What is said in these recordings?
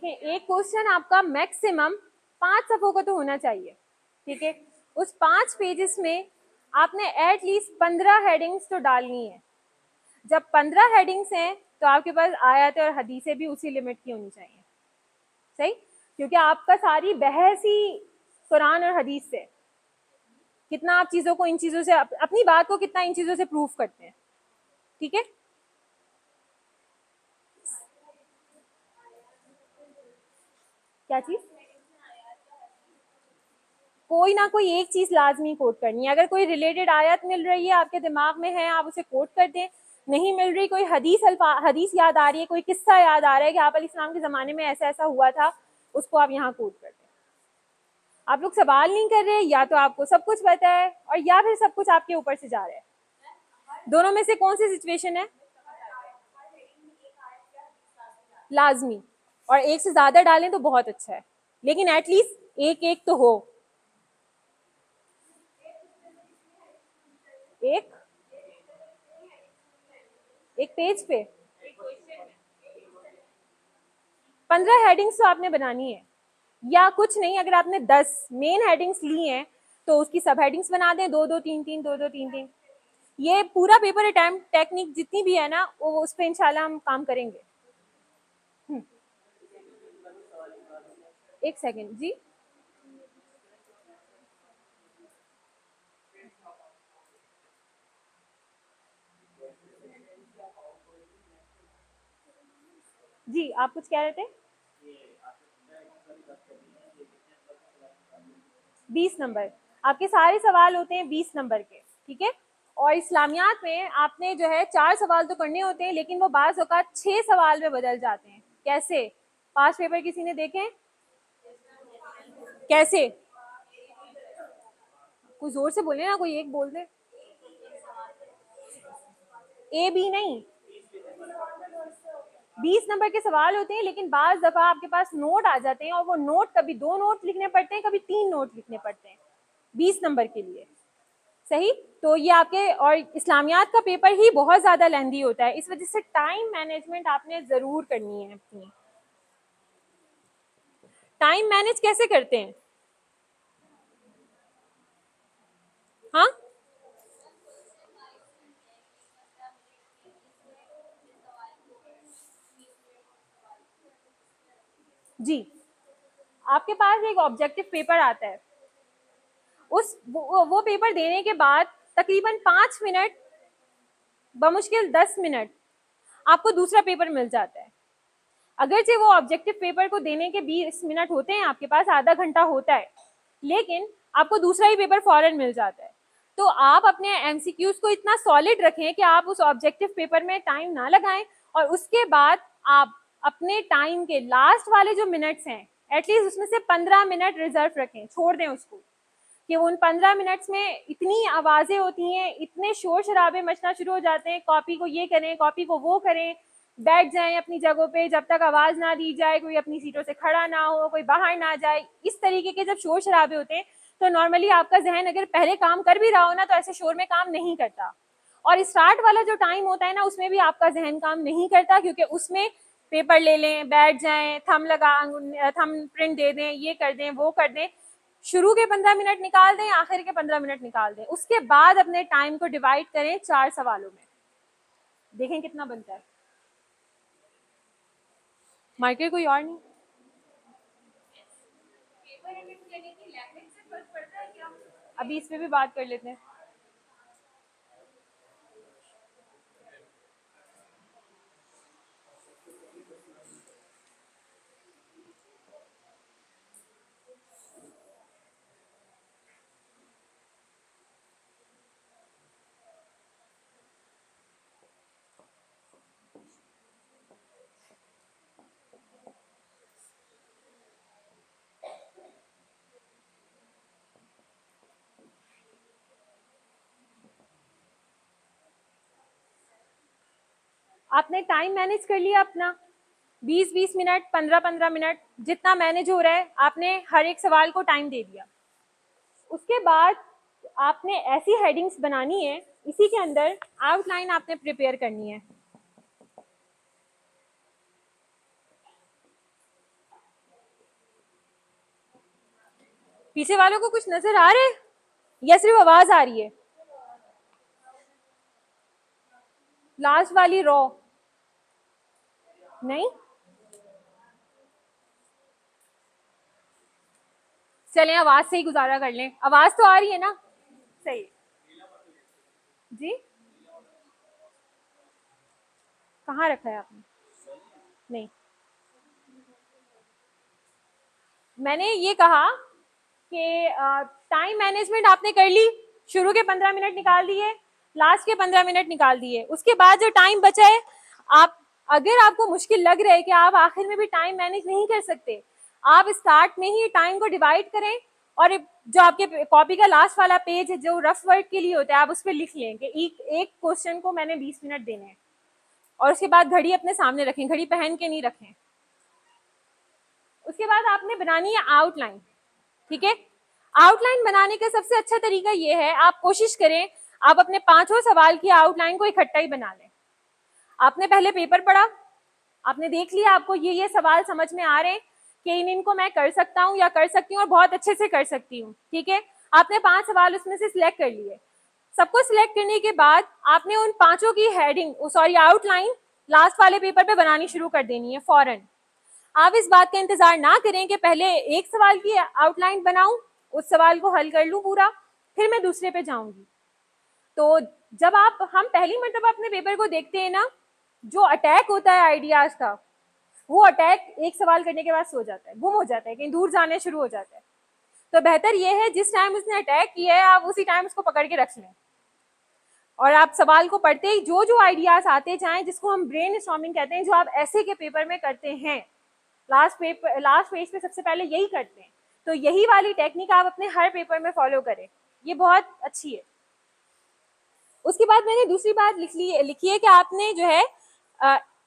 देखें, एक क्वेश्चन आपका मैक्सिमम 5 सफ़ों का तो होना चाहिए, ठीक है। उस 5 पेजेस में आपने एटलीस्ट 15 हेडिंग्स तो डालनी है। जब 15 हेडिंग्स हैं तो आपके पास आयत और हदीसें भी उसी लिमिट की होनी चाहिए, सही, क्योंकि आपका सारी बहस ही कुरान और हदीस से, कितना आप चीज़ों को इन चीज़ों से, अपनी बात को कितना इन चीज़ों से प्रूव करते हैं, ठीक है। क्या चीज़? कोई ना कोई एक चीज़ लाजमी कोट करनी है। अगर कोई रिलेटेड आयत मिल रही है, आपके दिमाग में है, आप उसे कोट कर दें। नहीं मिल रही, कोई हदीस याद आ रही है, कोई किस्सा याद आ रहा है कि आप अलैहिस्सलाम के ज़माने में ऐसा ऐसा हुआ था, उसको आप यहाँ कोट कर दें। आप लोग सवाल नहीं कर रहे, या तो आपको सब कुछ पता है और या फिर सब कुछ आपके ऊपर से जा रहा है। दोनों में से कौन सी सिचुएशन है? लाजमी, और एक से ज़्यादा डालें तो बहुत अच्छा है, लेकिन एटलीस्ट एक एक तो हो। एक एक पेज पे 15 हेडिंग्स तो आपने बनानी है, या कुछ नहीं, अगर आपने 10 मेन हेडिंग्स ली हैं तो उसकी सब हेडिंग्स बना दें, 2-2 3-3 2-2 3-3। ये पूरा पेपर अटेम्प्ट टेक्निक जितनी भी है ना, वो उस पर इंशाल्लाह हम काम करेंगे। एक सेकेंड जी। जी आप कुछ कह रहे थे? 20 नंबर आपके सारे सवाल होते हैं 20 नंबर के, ठीक है। और इस्लामियात में आपने जो है 4 सवाल तो करने होते हैं, लेकिन वो बाज़ औक़ात 6 सवाल में बदल जाते हैं। कैसे? पास पेपर किसी ने देखे? कैसे? कोई जोर से बोले ना, कोई एक बोल दे। ए बी नहीं, 20 नंबर के सवाल होते हैं, लेकिन बाज़ दफ़ा आपके पास नोट आ जाते हैं और वो नोट कभी 2 नोट लिखने पड़ते हैं, कभी 3 नोट लिखने पड़ते हैं 20 नंबर के लिए, सही। तो ये आपके, और इस्लामियात का पेपर ही बहुत ज़्यादा लेंदी होता है, इस वजह से टाइम मैनेजमेंट आपने ज़रूर करनी है अपनी। टाइम मैनेज कैसे करते हैं? हाँ, जी, आपके पास एक ऑब्जेक्टिव पेपर आता है, वो पेपर देने के बाद तकरीबन 5 मिनट, बमुश्किल 10 मिनट आपको दूसरा पेपर मिल जाता है। अगरचे वो ऑब्जेक्टिव पेपर को देने के 20 मिनट होते हैं, आपके पास आधा घंटा होता है, लेकिन आपको दूसरा ही पेपर फौरन मिल जाता है। तो आप अपने एमसीक्यूज को इतना सॉलिड रखें कि आप उस ऑब्जेक्टिव पेपर में टाइम ना लगाएं, और उसके बाद आप अपने टाइम के लास्ट वाले जो मिनट्स हैं, एटलीस्ट उसमें से 15 मिनट रिजर्व रखें, छोड़ दें उसको, कि उन 15 मिनट्स में इतनी आवाज़ें होती हैं, इतने शोर शराबे मचना शुरू हो जाते हैं, कॉपी को ये करें, कॉपी को वो करें, बैठ जाएं अपनी जगहों पे जब तक आवाज़ ना दी जाए, कोई अपनी सीटों से खड़ा ना हो, कोई बाहर ना जाए। इस तरीके के जब शोर शराबे होते हैं तो नॉर्मली आपका जहन अगर पहले काम कर भी रहा हो ना, तो ऐसे शोर में काम नहीं करता। और स्टार्ट वाला जो टाइम होता है ना, उसमें भी आपका जहन काम नहीं करता, क्योंकि उसमें पेपर ले लें, बैठ जाएं, थम प्रिंट दे दें, ये कर दें, वो कर दें। शुरू के 15 मिनट निकाल दें, आखिर के 15 मिनट निकाल दें, उसके बाद अपने टाइम को डिवाइड करें 4 सवालों में, देखें कितना बनता है। मार्कर कोई और नहीं? अभी इस पे भी बात कर लेते हैं। आपने टाइम मैनेज कर लिया अपना, 20-20 मिनट, 15-15 मिनट, जितना मैनेज हो रहा है, आपने हर एक सवाल को टाइम दे दिया। उसके बाद आपने ऐसी हेडिंग्स बनानी है, इसी के अंदर आउटलाइन आपने प्रिपेयर करनी है। पीछे वालों को कुछ नजर आ रहा है या सिर्फ आवाज आ रही है? लास्ट वाली रो नहीं? चलें आवाज से ही गुजारा कर लें। आवाज तो आ रही है ना? सही है जी। कहाँ रखा है आपने? नहीं, मैंने ये कहा कि टाइम मैनेजमेंट आपने कर ली, शुरू के 15 मिनट निकाल दिए, लास्ट के 15 मिनट निकाल दिए, उसके बाद जो टाइम बचा है, आप अगर आपको मुश्किल लग रहा है कि आप आखिर में भी टाइम मैनेज नहीं कर सकते, आप स्टार्ट में ही टाइम को डिवाइड करें और जो आपके कॉपी का लास्ट वाला पेज है जो रफ वर्क के लिए होता है, आप उस पर लिख लें कि एक क्वेश्चन को मैंने 20 मिनट देने हैं, और उसके बाद घड़ी अपने सामने रखें, घड़ी पहन के नहीं रखें। उसके बाद आपने बनानी है आउटलाइन, ठीक है? आउटलाइन बनाने का सबसे अच्छा तरीका ये है, आप कोशिश करें आप अपने 5 सवाल की आउटलाइन को इकट्ठा ही बना लें। आपने पहले पेपर पढ़ा, आपने देख लिया आपको ये सवाल समझ में आ रहे हैं कि इनको मैं कर सकता हूँ या कर सकती हूँ और बहुत अच्छे से कर सकती हूँ, ठीक है? आपने 5 सवाल उसमें से सिलेक्ट कर लिए। सबको सिलेक्ट करने के बाद आपने उन 5 की हेडिंग सॉरी आउटलाइन लास्ट वाले पेपर पे बनानी शुरू कर देनी है फौरन। आप इस बात का इंतजार ना करें कि पहले एक सवाल की आउटलाइन बनाऊं, उस सवाल को हल कर लूं पूरा, फिर मैं दूसरे पे जाऊंगी। तो जब हम पहली मर्तबा अपने पेपर को देखते हैं ना, जो अटैक होता है आइडियाज का, वो अटैक एक सवाल करने के बाद सो जाता है, गुम हो जाता है, कहीं दूर जाने शुरू हो जाता है। तो बेहतर यह है जिस टाइम उसने अटैक किया है आप उसी टाइम उसको पकड़ के रख लें, और आप सवाल को पढ़ते ही जो जो आइडियाज आते जाएं, जिसको हम ब्रेन स्टॉर्मिंग कहते हैं, जो आप ऐसे के पेपर में करते हैं, लास्ट पेज पे सबसे पहले यही करते हैं, तो यही वाली टेक्निक आप अपने हर पेपर में फॉलो करें, ये बहुत अच्छी है। उसके बाद मैंने दूसरी बात लिखी है कि आपने जो है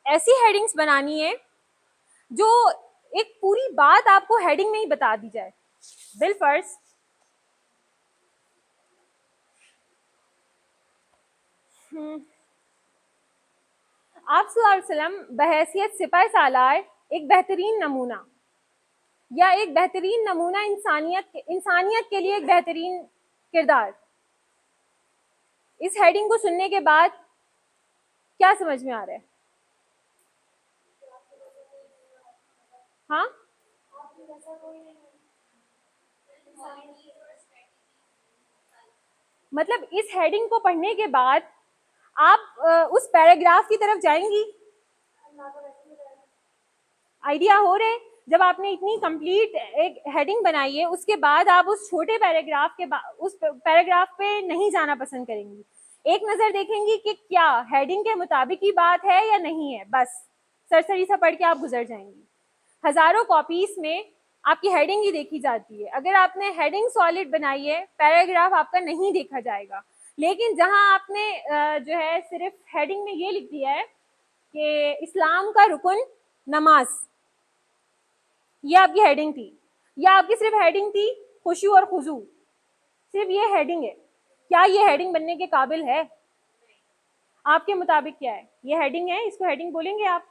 ऐसी हेडिंग्स बनानी है जो एक पूरी बात आपको हेडिंग में ही बता दी जाए। बिलफर्ज आप सल्लल्लाहु बहैसियत सिपह सालार एक बेहतरीन नमूना या एक बेहतरीन नमूना इंसानियत के लिए एक बेहतरीन किरदार, इस हेडिंग को सुनने के बाद क्या समझ में आ रहा है? हाँ, मतलब इस हेडिंग को पढ़ने के बाद आप उस पैराग्राफ की तरफ जाएंगी। आइडिया हो रहे हैं? जब आपने इतनी कंप्लीट एक हेडिंग बनाई है, उसके बाद आप उस छोटे पैराग्राफ के उस पैराग्राफ पे नहीं जाना पसंद करेंगी, एक नजर देखेंगी कि क्या हेडिंग के मुताबिक ही बात है या नहीं है, बस सरसरी सा पढ़ के आप गुजर जाएंगी। हजारों कॉपीज में आपकी हेडिंग ही देखी जाती है, अगर आपने हेडिंग सॉलिड बनाई है पैराग्राफ आपका नहीं देखा जाएगा। लेकिन जहां आपने जो है सिर्फ हेडिंग में ये लिख दिया है कि इस्लाम का रुकन नमाज, ये आपकी हेडिंग थी, या आपकी सिर्फ हेडिंग थी खुशू और खुजू, सिर्फ ये हेडिंग है, क्या ये हेडिंग बनने के काबिल है? आपके मुताबिक क्या है? ये हेडिंग है, इसको हेडिंग बोलेंगे आप?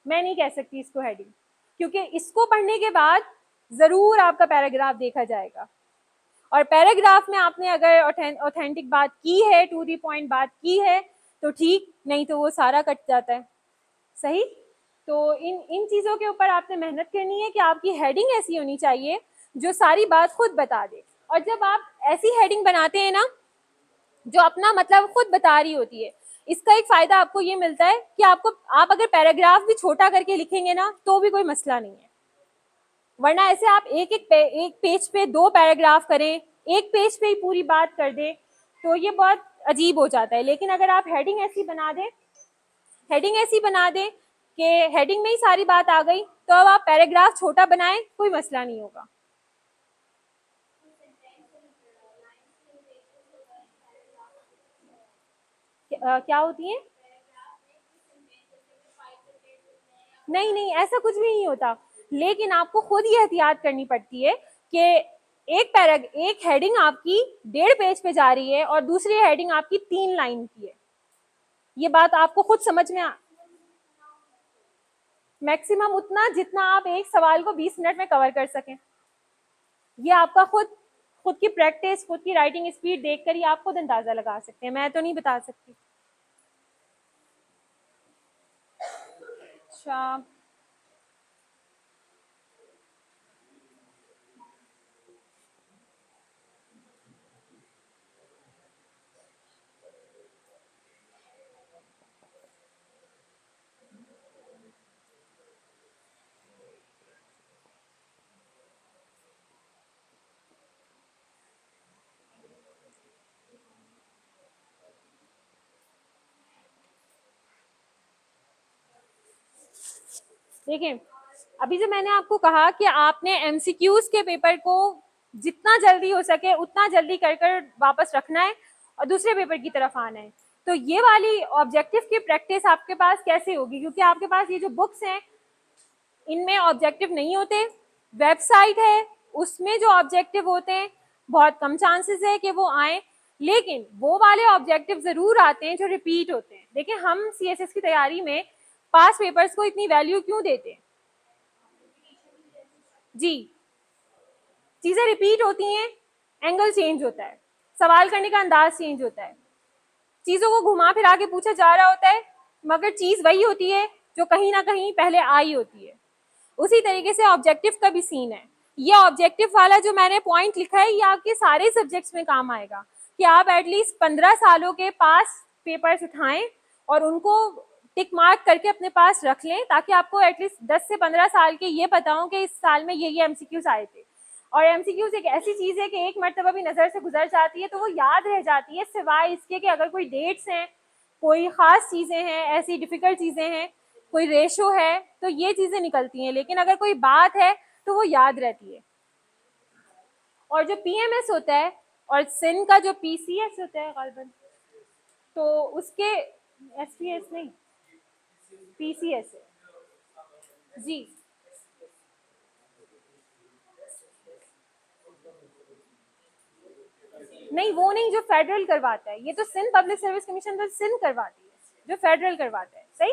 मैं नहीं कह सकती इसको हेडिंग, क्योंकि इसको पढ़ने के बाद जरूर आपका पैराग्राफ देखा जाएगा, और पैराग्राफ में आपने अगर ऑथेंटिक बात की है, टू दी पॉइंट बात की है तो ठीक, नहीं तो वो सारा कट जाता है। सही? तो इन चीज़ों के ऊपर आपने मेहनत करनी है कि आपकी हेडिंग ऐसी होनी चाहिए जो सारी बात खुद बता दे। और जब आप ऐसी हेडिंग बनाते हैं ना जो अपना मतलब खुद बता रही होती है, इसका एक फायदा आपको ये मिलता है कि आप अगर पैराग्राफ भी छोटा करके लिखेंगे ना तो भी कोई मसला नहीं है, वरना ऐसे आप एक पेज पे 2 पैराग्राफ करें, एक पेज पे ही पूरी बात कर दें, तो ये बहुत अजीब हो जाता है। लेकिन अगर आप हेडिंग ऐसी बना दें कि हेडिंग में ही सारी बात आ गई, तो अब आप पैराग्राफ छोटा बनाएं, कोई मसला नहीं होगा। क्या होती है? नहीं, ऐसा कुछ भी नहीं होता, लेकिन आपको खुद ही एहतियात करनी पड़ती है कि एक हेडिंग आपकी 1.5 पेज पे जा रही है और दूसरी हेडिंग आपकी 3 लाइन की है, ये बात आपको खुद समझ में मैक्सिमम उतना जितना आप एक सवाल को 20 मिनट में कवर कर सकें, ये आपका खुद की प्रैक्टिस, खुद की राइटिंग स्पीड देखकर ही आप खुद अंदाजा लगा सकते हैं, मैं तो नहीं बता सकती। अच्छा, देखिए अभी जो मैंने आपको कहा कि आपने एमसीक्यूज के पेपर को जितना जल्दी हो सके उतना जल्दी कर कर वापस रखना है और दूसरे पेपर की तरफ आना है। तो ये वाली ऑब्जेक्टिव की प्रैक्टिस आपके पास कैसे होगी, क्योंकि आपके पास ये जो बुक्स हैं इनमें ऑब्जेक्टिव नहीं होते, वेबसाइट है उसमें जो ऑब्जेक्टिव होते हैं बहुत कम चांसेस है कि वो आए, लेकिन वो वाले ऑब्जेक्टिव जरूर आते हैं जो रिपीट होते हैं। देखिए हम सीएसएस की तैयारी में पास पेपर्स को इतनी वैल्यू क्यों देते हैं? जी, चीजें रिपीट होती हैं, एंगल चेंज होता है, सवाल करने का अंदाज चेंज होता है, चीजों को घुमा फिरा के पूछा जा रहा होता है, मगर चीज वही होती है जो कहीं ना कहीं पहले आई होती है। उसी तरीके से ऑब्जेक्टिव का भी सीन है। ये ऑब्जेक्टिव वाला जो मैंने पॉइंट लिखा है ये आपके सारे सब्जेक्ट्स में काम आएगा कि आप एटलीस्ट 15 सालों के पास पेपर्स उठाएं और उनको टिक मार्क करके अपने पास रख लें, ताकि आपको एटलीस्ट 10 से 15 साल के ये पता हो कि इस साल में ये एमसीक्यूज आए थे। और एमसीक्यूज एक ऐसी चीज है कि एक मरतबा भी नजर से गुजर जाती है तो वो याद रह जाती है, सिवाय इसके कि अगर कोई डेट्स हैं, कोई खास चीजें हैं, ऐसी डिफिकल्ट चीजें हैं, कोई रेशो है, तो ये चीजें निकलती हैं, लेकिन अगर कोई बात है तो वो याद रहती है। और जो पीएमएस होता है और सिन का जो पीसीएस होता है गालिबन, तो उसके एसपीएस नहीं पीसीएस है जी। नहीं वो नहीं, जो फेडरल करवाता है, ये तो सिंध पब्लिक सर्विस कमीशन तो सिंध करवाती है, जो फेडरल करवाता है सही,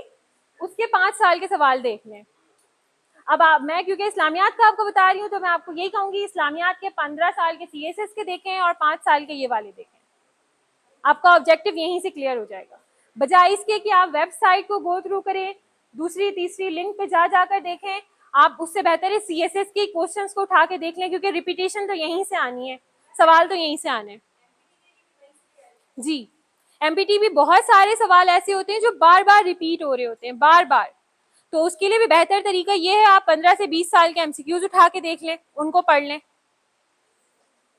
उसके 5 साल के सवाल देख लें। अब मैं क्योंकि इस्लामियात का आपको बता रही हूँ तो मैं आपको यही कहूंगी इस्लामियात के 15 साल के सीएसएस के देखें और 5 साल के ये वाले देखें, आपका ऑब्जेक्टिव यहीं से क्लियर हो जाएगा, बजाय इसके कि आप वेबसाइट को गो थ्रू करें, दूसरी तीसरी लिंक पे जा जाकर देखें। आप उससे बेहतर है सीएसएस के क्वेश्चंस को उठा के देख लें, क्योंकि रिपीटेशन तो यहीं से आनी है, सवाल तो यहीं से आने हैं जी। एमपीटी भी बहुत सारे सवाल ऐसे होते हैं जो बार बार रिपीट हो रहे होते हैं, बार बार, तो उसके लिए भी बेहतर तरीका ये है आप 15 से 20 साल के एमसीक्यूज उठा के देख लें, उनको पढ़ लें,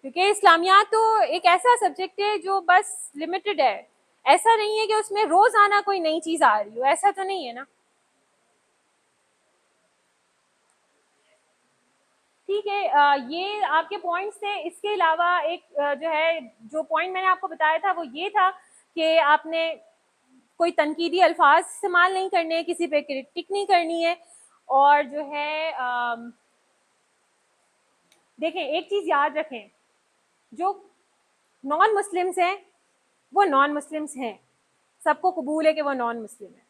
क्योंकि इस्लामियात तो एक ऐसा सब्जेक्ट है जो बस लिमिटेड है, ऐसा नहीं है कि उसमें रोजाना कोई नई चीज आ रही हो, ऐसा तो नहीं है ना। ठीक है, ये आपके पॉइंट्स थे। इसके अलावा एक जो है, जो पॉइंट मैंने आपको बताया था वो ये था कि आपने कोई तनकीदी अल्फाज इस्तेमाल नहीं करने, किसी पे क्रिटिक नहीं करनी है, और जो है देखें एक चीज याद रखें, जो नॉन मुस्लिम्स हैं वो नॉन मुस्लिम्स हैं, सबको कबूल है कि वो नॉन मुस्लिम है।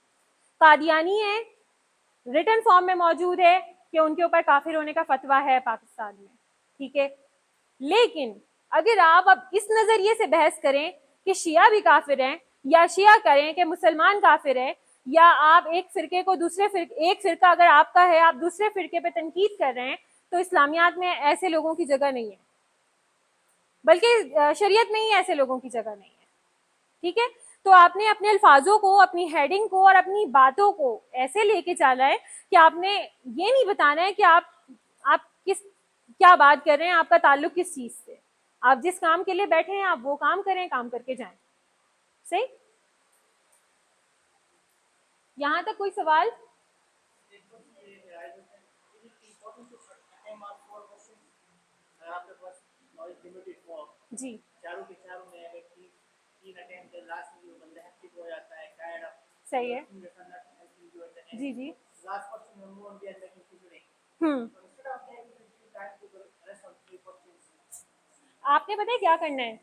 कादियानी है, रिटन फॉर्म में मौजूद है कि उनके ऊपर काफिर होने का फतवा है पाकिस्तान में, ठीक है, लेकिन अगर आप अब इस नजरिए से बहस करें कि शिया भी काफिर हैं, या शिया करें कि मुसलमान काफिर है, या आप एक फिरके को दूसरे फिरके, एक फिरका अगर आपका है आप दूसरे फिरके पे तनकीद कर रहे हैं, तो इस्लामियात में ऐसे लोगों की जगह नहीं है, बल्कि शरीयत में ही ऐसे लोगों की जगह नहीं है, ठीक है। तो आपने अपने अल्फाजों को, अपनी हेडिंग को और अपनी बातों को ऐसे लेके चला है कि आपने ये नहीं बताना है कि आप किस क्या बात कर रहे हैं, आपका ताल्लुक किस चीज से, आप जिस काम के लिए बैठे हैं आप वो काम करें, काम करके जाएं, सही। यहाँ तक कोई सवाल? जी सही है जी जी आपने पता है क्या करना है,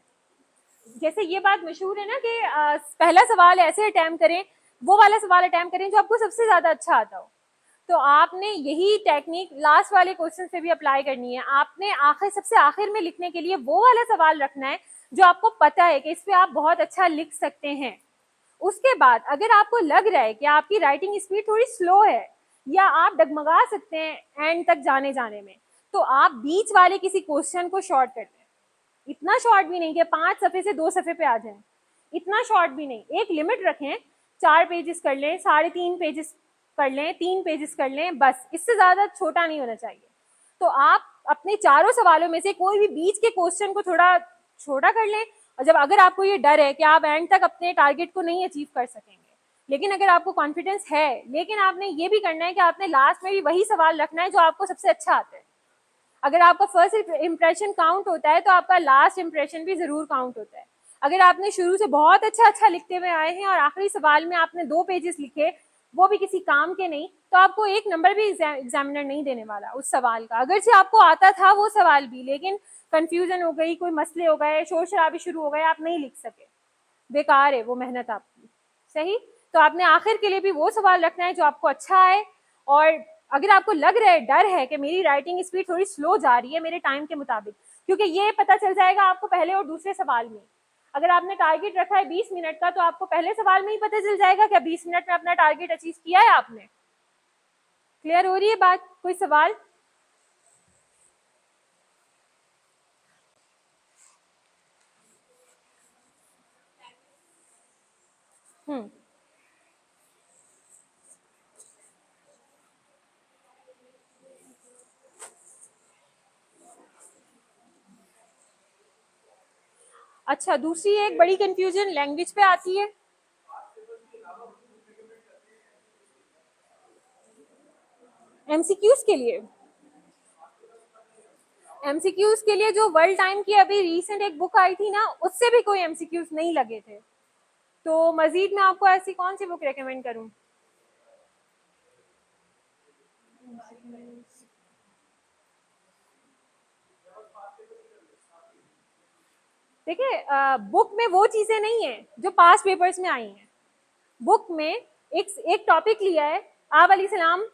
जैसे ये बात मशहूर है ना कि पहला सवाल ऐसे अटैम्प्ट करें, वो वाला सवाल अटैम्प्ट करें जो आपको सबसे ज्यादा अच्छा आता हो, तो आपने यही टेक्निक लास्ट वाले क्वेश्चन से भी अप्लाई करनी है। आपने सबसे आखिर में लिखने के लिए वो वाला सवाल रखना है जो आपको पता है कि इस पे आप बहुत अच्छा लिख सकते हैं। उसके बाद अगर आपको लग रहा है कि आपकी राइटिंग स्पीड थोड़ी स्लो है या आप डगमगा सकते हैं एंड तक जाने में, तो आप बीच वाले किसी क्वेश्चन को शॉर्ट कर दें। इतना शॉर्ट भी नहीं कि 5 सफ़े से 2 सफ़े पे आ जाएं, इतना शॉर्ट भी नहीं, एक लिमिट रखें, 4 पेजेस कर लें, 3.5 पेजेस कर लें, 3 पेजेस कर लें, बस, इससे ज़्यादा छोटा नहीं होना चाहिए। तो आप अपने चारों सवालों में से कोई भी बीच के क्वेश्चन को थोड़ा छोटा कर लें, और जब अगर आपको ये डर है कि आप एंड तक अपने टारगेट को नहीं अचीव कर सकेंगे, लेकिन अगर आपको कॉन्फिडेंस है, लेकिन आपने ये भी करना है कि आपने लास्ट में भी वही सवाल रखना है जो आपको सबसे अच्छा आता है। अगर आपका फर्स्ट इंप्रेशन काउंट होता है तो आपका लास्ट इंप्रेशन भी ज़रूर काउंट होता है। अगर आपने शुरू से बहुत अच्छा लिखते हुए आए हैं और आखिरी सवाल में आपने 2 पेजेस लिखे, वो भी किसी काम के नहीं, तो आपको 1 नंबर भी एग्जामिनर नहीं देने वाला उस सवाल का। अगर से आपको आता था वो सवाल भी, लेकिन कंफ्यूजन हो गई, कोई मसले हो गए, शोर शराबे शुरू हो गए, आप नहीं लिख सके, बेकार है वो मेहनत आपकी। सही? तो आपने आखिर के लिए भी वो सवाल रखना है जो आपको अच्छा आए। और अगर आपको लग रहा है, डर है कि मेरी राइटिंग स्पीड थोड़ी स्लो जा रही है मेरे टाइम के मुताबिक, क्योंकि ये पता चल जाएगा आपको पहले और दूसरे सवाल में। अगर आपने टारगेट रखा है 20 मिनट का, तो आपको पहले सवाल में ही पता चल जाएगा कि 20 मिनट में अपना टारगेट अचीव किया है आपने। क्लियर हो रही है बात? कोई सवाल? अच्छा, दूसरी एक बड़ी कंफ्यूजन लैंग्वेज पे आती है। एमसीक्यूज के लिए, एमसीक्यूज के लिए जो वर्ल्ड टाइम की अभी रीसेंट एक बुक आई थी ना, उससे भी कोई एमसीक्यूज नहीं लगे थे। तो मजीद मैं आपको ऐसी कौन सी बुक रेकमेंड करूं? देखिए, बुक में वो चीजें नहीं है जो पास पेपर्स में आई हैं। बुक में एक टॉपिक लिया है, आप अलैहिस्सलाम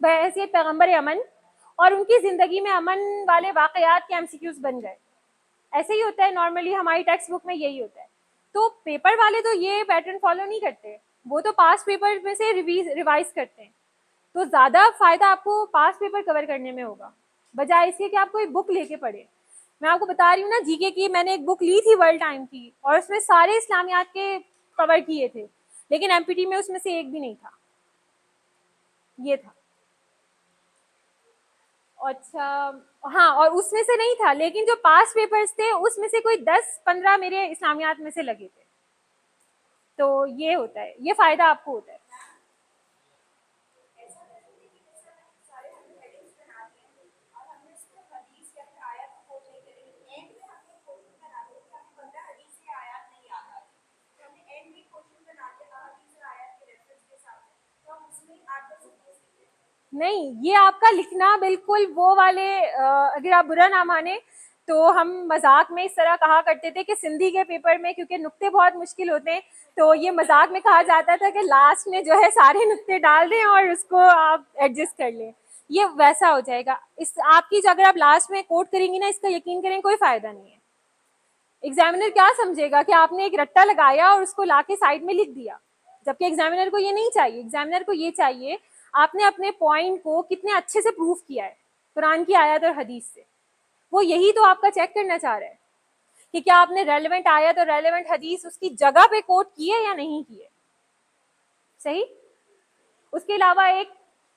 बहैसियत पैगंबर अमन, और उनकी जिंदगी में अमन वाले वाकयात के एमसीक्यूज बन गए। ऐसे ही होता है नॉर्मली, हमारी टेक्स्ट बुक में यही होता है। तो पेपर वाले तो ये पैटर्न फॉलो नहीं करते, वो तो पास पेपर में से रिवाइज करते हैं। तो ज़्यादा फायदा आपको पास पेपर कवर करने में होगा, बजाय इसके कि आप कोई बुक लेके पढ़े। मैं आपको बता रही हूँ ना, जीके की मैंने एक बुक ली थी वर्ल्ड टाइम की, और उसमें सारे इस्लामियात के कवर किए थे, लेकिन एमपीटी में उसमें से एक भी नहीं था, ये था। अच्छा, हाँ, और उसमें से नहीं था, लेकिन जो पास पेपर्स थे उसमें से कोई 10-15 मेरे इस्लामियात में से लगे थे। तो ये होता है, ये फायदा आपको होता है। नहीं, ये आपका लिखना बिल्कुल वो वाले, अगर आप बुरा ना माने तो हम मजाक में इस तरह कहा करते थे कि सिंधी के पेपर में क्योंकि नुक्ते बहुत मुश्किल होते हैं, तो ये मजाक में कहा जाता था कि लास्ट में जो है सारे नुक्ते डाल दें और उसको आप एडजस्ट कर लें। ये वैसा हो जाएगा। इस आपकी जो, अगर आप लास्ट में कोट करेंगी ना, इसका यकीन करें कोई फायदा नहीं है। एग्जामिनर क्या समझेगा कि आपने एक रट्टा लगाया और उसको लाके साइड में लिख दिया, जबकि एग्जामिनर को ये नहीं चाहिए। एग्जामिनर को ये चाहिए आपने अपने पॉइंट को कितने अच्छे से प्रूफ किया है कुरान की आयत और हदीस से। वो यही तो आपका चेक करना चाह रहा है कि क्या आपने रेलेवेंट आयत और रेलेवेंट हदीस उसकी जगह पे कोट किए या नहीं किए। सही? उसके अलावा एक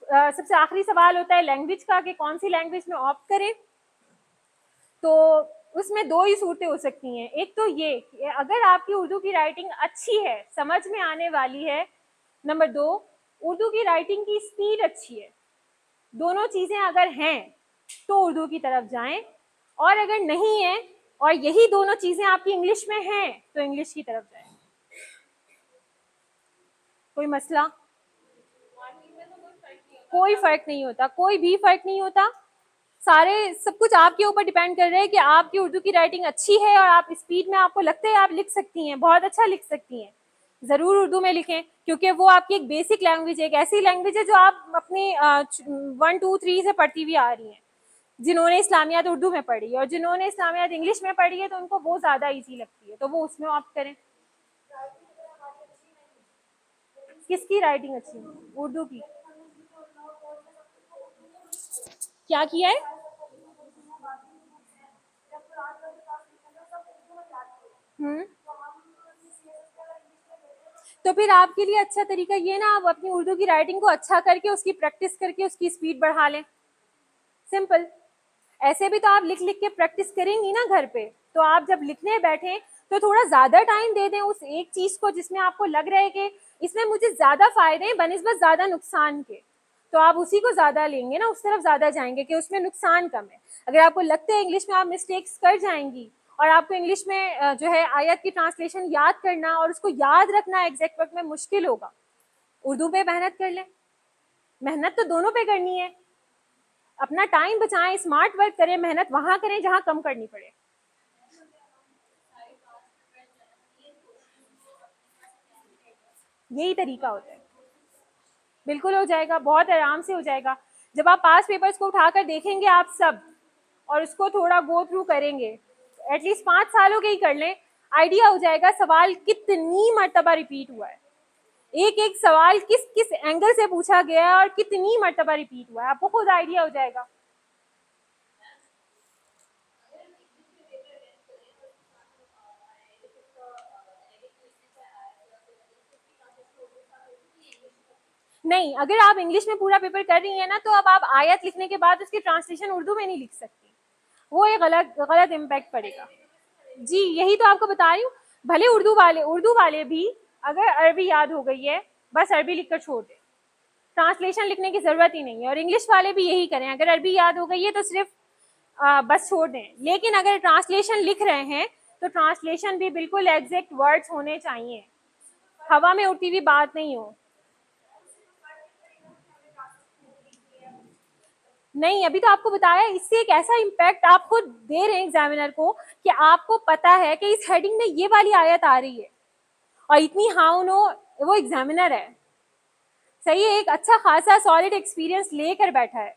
सबसे आखिरी सवाल होता है लैंग्वेज का, कि कौन सी लैंग्वेज में ऑप्ट करें। तो उसमें 2 ही सूरतें हो सकती हैं। एक तो ये कि अगर आपकी उर्दू की राइटिंग अच्छी है, समझ में आने वाली है। नंबर 2, उर्दू की राइटिंग की स्पीड अच्छी है। दोनों चीज़ें अगर हैं तो उर्दू की तरफ जाएं, और अगर नहीं है और यही दोनों चीज़ें आपकी इंग्लिश में हैं तो इंग्लिश की तरफ जाएं। कोई मसला? कोई फ़र्क नहीं होता, कोई भी फ़र्क नहीं होता। सारे सब कुछ आपके ऊपर डिपेंड कर रहा है कि आपकी उर्दू की राइटिंग अच्छी है और आप स्पीड में आपको लगता है आप लिख सकती हैं, बहुत अच्छा लिख सकती हैं। ज़रूर उर्दू में लिखें, क्योंकि वो आपकी एक बेसिक लैंग्वेज है, एक ऐसी लैंग्वेज है जो आप अपनी 1 2 3 से पढ़ती हुई आ रही हैं। जिन्होंने इस्लामियात उर्दू में पढ़ी है और जिन्होंने इस्लामियात इंग्लिश में पढ़ी है तो उनको वो ज़्यादा ईजी लगती है, तो वो उसमें ऑप्ट करें। किसकी राइटिंग अच्छी है? उर्दू की। क्या किया है? हम्म। तो फिर आपके लिए अच्छा तरीका ये ना, आप अपनी उर्दू की राइटिंग को अच्छा करके उसकी प्रैक्टिस करके उसकी स्पीड बढ़ा लें। सिंपल। ऐसे भी तो आप लिख लिख के प्रैक्टिस करेंगी ना घर पे, तो आप जब लिखने बैठे तो थोड़ा ज़्यादा टाइम दे दें उस एक चीज़ को जिसमें आपको लग रहा है कि इसमें मुझे ज़्यादा फ़ायदे हैं बनिस्बत ज़्यादा नुकसान के, तो आप उसी को ज़्यादा लेंगे ना, उस तरफ ज़्यादा जाएंगे कि उसमें नुकसान कम है। अगर आपको लगता है इंग्लिश में आप मिस्टेक्स कर जाएंगी और आपको इंग्लिश में जो है आयत की ट्रांसलेशन याद करना और उसको याद रखना एग्जैक्ट वक्त में मुश्किल होगा, उर्दू पे मेहनत कर लें। मेहनत तो दोनों पे करनी है, अपना टाइम बचाएं, स्मार्ट वर्क करें, मेहनत वहां करें जहां कम करनी पड़े। यही तरीका होता है। बिल्कुल हो जाएगा, बहुत आराम से हो जाएगा। जब आप पास पेपर्स को उठाकर देखेंगे आप सब और उसको थोड़ा गो थ्रू करेंगे, एटलीस्ट 5 सालों के ही कर लें, आइडिया हो जाएगा सवाल कितनी मर्तबा रिपीट हुआ है, एक एक सवाल किस किस एंगल से पूछा गया है और कितनी मर्तबा रिपीट हुआ है, आपको खुद आइडिया हो जाएगा। नहीं, अगर आप इंग्लिश में पूरा पेपर कर रही हैं ना, तो अब आप आयत लिखने के बाद उसकी ट्रांसलेशन उर्दू में नहीं लिख सकती, वो एक गलत गलत इम्पैक्ट पड़ेगा। जी यही तो आपको बता रही हूँ। भले उर्दू वाले भी अगर अरबी याद हो गई है बस अरबी लिखकर छोड़ दें, ट्रांसलेशन लिखने की ज़रूरत ही नहीं है, और इंग्लिश वाले भी यही करें, अगर अरबी याद हो गई है तो सिर्फ बस छोड़ दें। लेकिन अगर ट्रांसलेशन लिख रहे हैं तो ट्रांसलेशन भी बिल्कुल एग्जैक्ट वर्ड्स होने चाहिए, हवा में उड़ती हुई बात नहीं हो। नहीं, अभी तो आपको बताया, इससे एक ऐसा इम्पैक्ट आप खुद दे रहे हैं एग्जामिनर को कि आपको पता है कि इस हेडिंग में ये वाली आयत आ रही है, और इतनी हाँ नो, वो एग्जामिनर है, सही है, एक अच्छा खासा सॉलिड एक्सपीरियंस लेकर बैठा है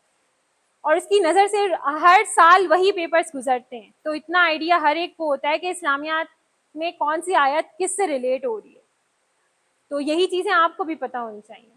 और उसकी नज़र से हर साल वही पेपर्स गुजरते हैं, तो इतना आइडिया हर एक को होता है कि इस्लामियात में कौन सी आयत किस से रिलेट हो रही है, तो यही चीज़ें आपको भी पता होनी चाहिए।